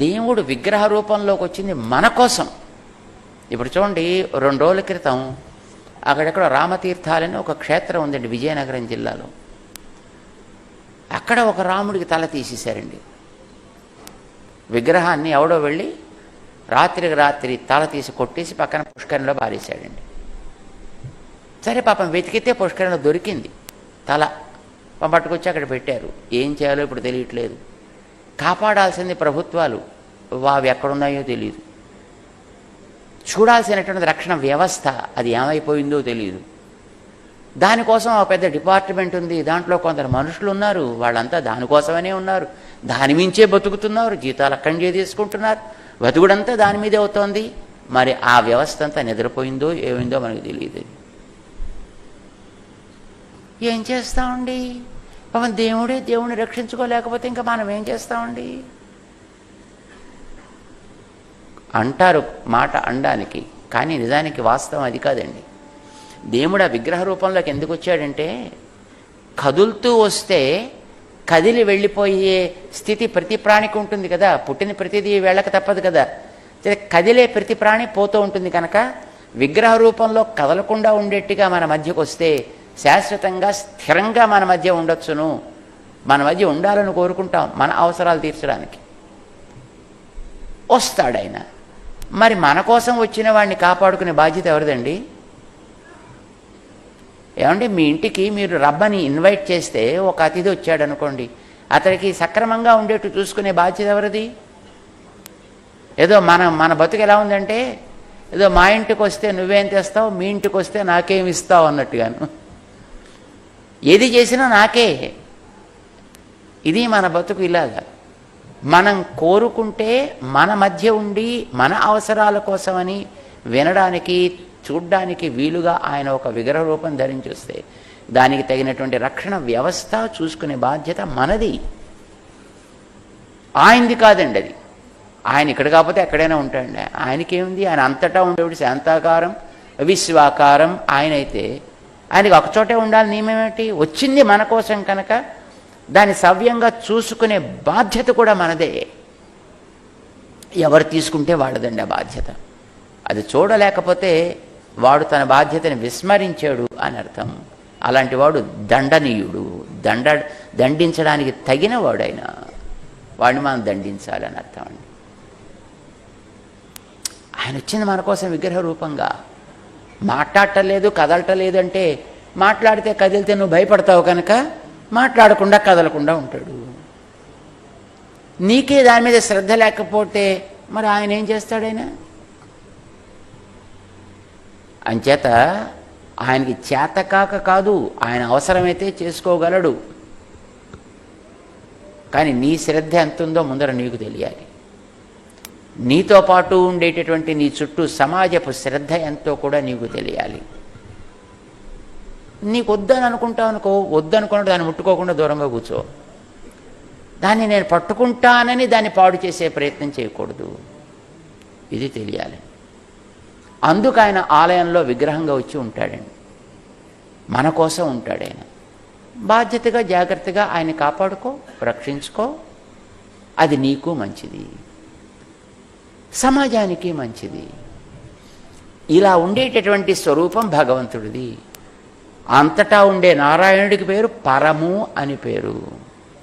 దేవుడు విగ్రహ రూపంలోకి వచ్చింది మన కోసం. ఇప్పుడు చూడండి, 2 రోజుల క్రితం అక్కడెక్కడ రామతీర్థాలని ఒక క్షేత్రం ఉందండి విజయనగరం జిల్లాలో. అక్కడ ఒక రాముడికి తల తీసేశారండి. విగ్రహాన్ని ఎవడో వెళ్ళి రాత్రికి రాత్రి తల తీసి కొట్టేసి పక్కన పుష్కరంలో పారేశాడండి. సరే పాపం వెతికితే పుష్కరంలో దొరికింది తల. పట్టుకొచ్చి అక్కడ పెట్టారు. ఏం చేయాలో ఇప్పుడు తెలియట్లేదు. కాపాడాల్సింది ప్రభుత్వాలు, అవి ఎక్కడున్నాయో తెలియదు. చూడాల్సినటువంటి రక్షణ వ్యవస్థ, అది ఏమైపోయిందో తెలియదు. దానికోసం ఒక పెద్ద డిపార్ట్మెంట్ ఉంది, దాంట్లో కొందరు మనుషులు ఉన్నారు, వాళ్ళంతా దానికోసమనే ఉన్నారు, దాని మించే బతుకుతున్నారు, జీతాలు అక్కడి తీసుకుంటున్నారు, బతుకుడంతా దాని మీదే అవుతోంది. మరి ఆ వ్యవస్థ అంతా నిద్రపోయిందో ఏమైందో మనకు తెలియదు. ఏం చేస్తామండి? పాపం దేవుడిని రక్షించుకోలేకపోతే ఇంకా మనం ఏం చేస్తామండి? అంటారు మాట అనడానికి, కానీ నిజానికి వాస్తవం అది కాదండి. దేవుడు ఆ విగ్రహ రూపంలోకి ఎందుకు వచ్చాడంటే, కదులుతూ వస్తే కదిలి వెళ్ళిపోయే స్థితి ప్రతి ప్రాణికి ఉంటుంది కదా. పుట్టిన ప్రతిదీ వెళ్ళక తప్పదు కదా. కదిలే ప్రతి ప్రాణి పోతూ ఉంటుంది కనుక విగ్రహ రూపంలో కదలకుండా ఉండేట్టుగా మన మధ్యకు వస్తే శాశ్వతంగా స్థిరంగా మన మధ్య ఉండొచ్చును, మన మధ్య ఉండాలని కోరుకుంటాం మన అవసరాలు తీర్చడానికి. వస్తాడాయన. మరి మన కోసం వచ్చిన వాడిని కాపాడుకునే బాధ్యత ఎవరిదండి? ఏమంటే, మీ ఇంటికి మీరు రబ్బని ఇన్వైట్ చేస్తే ఒక అతిథి వచ్చాడు అనుకోండి, అతనికి సక్రమంగా ఉండేట్టు చూసుకునే బాధ్యత ఎవరిది? ఏదో మన బతుకు ఎలా ఉందంటే, ఏదో మా ఇంటికి వస్తే నువ్వేం తెస్తావు, మీ ఇంటికి వస్తే నాకేం ఇస్తావు అన్నట్టుగాను. ఏది చేసినా నాకే. ఇది మన బతుకు. ఇలాగా మనం కోరుకుంటే మన మధ్య ఉండి మన అవసరాల కోసమని వినడానికి చూడ్డానికి వీలుగా ఆయన ఒక విగ్రహ రూపం ధరించి వస్తే దానికి తగినటువంటి రక్షణ వ్యవస్థ చూసుకునే బాధ్యత మనది, ఆయనది కాదండి. అది ఆయన ఇక్కడ కాకపోతే ఎక్కడైనా ఉంటాడండి. ఆయనకేముంది? ఆయన అంతటా ఉండేవాడు, శాంతాకారం విశ్వాకారం. ఆయన అయితే ఆయనకి ఒకచోటే ఉండాలి నియమేమిటి? వచ్చింది మన కోసం కనుక దాన్ని సవ్యంగా చూసుకునే బాధ్యత కూడా మనదే. ఎవరు తీసుకుంటే వాళ్ళదండి ఆ బాధ్యత. అది చూడలేకపోతే వాడు తన బాధ్యతని విస్మరించాడు అని అర్థం. అలాంటి వాడు దండనీయుడు, దండించడానికి తగిన వాడైనా వాడిని మనం దండించాలని అర్థం అండి. ఆయన వచ్చింది మన కోసం విగ్రహ రూపంగా. మాట్లాడటలేదు, కదలటలేదు అంటే, మాట్లాడితే కదిలితే నువ్వు భయపడతావు కనుక మాట్లాడకుండా కదలకుండా ఉంటాడు. నీకే దాని మీద శ్రద్ధ లేకపోతే మరి ఆయన ఏం చేస్తాడైనా? అంచేత ఆయనకి చేతకాక కాదు, ఆయన అవసరమైతే చేసుకోగలడు. కానీ నీ శ్రద్ధ ఎంత ఉందో ముందర నీకు తెలియాలి. నీతో పాటు ఉండేటటువంటి నీ చుట్టూ సమాజపు శ్రద్ధ ఎంతో కూడా నీకు తెలియాలి. నీకు వద్దని అనుకుంటావు అనుకో, వద్దనుకున్నట్టు దాన్ని ముట్టుకోకుండా దూరంగా కూర్చో. దాన్ని నేను పట్టుకుంటానని దాన్ని పాడు చేసే ప్రయత్నం చేయకూడదు. ఇది తెలియాలి. అందుకు ఆయన ఆలయంలో విగ్రహంగా వచ్చి ఉంటాడండి. మన కోసం ఉంటాడు ఆయన. బాధ్యతగా జాగ్రత్తగా ఆయన కాపాడుకో, రక్షించుకో. అది నీకు మంచిది, సమాజానికి మంచిది. ఇలా ఉండేటటువంటి స్వరూపం భగవంతుడిది. అంతటా ఉండే నారాయణుడికి పేరు పరము అని పేరు.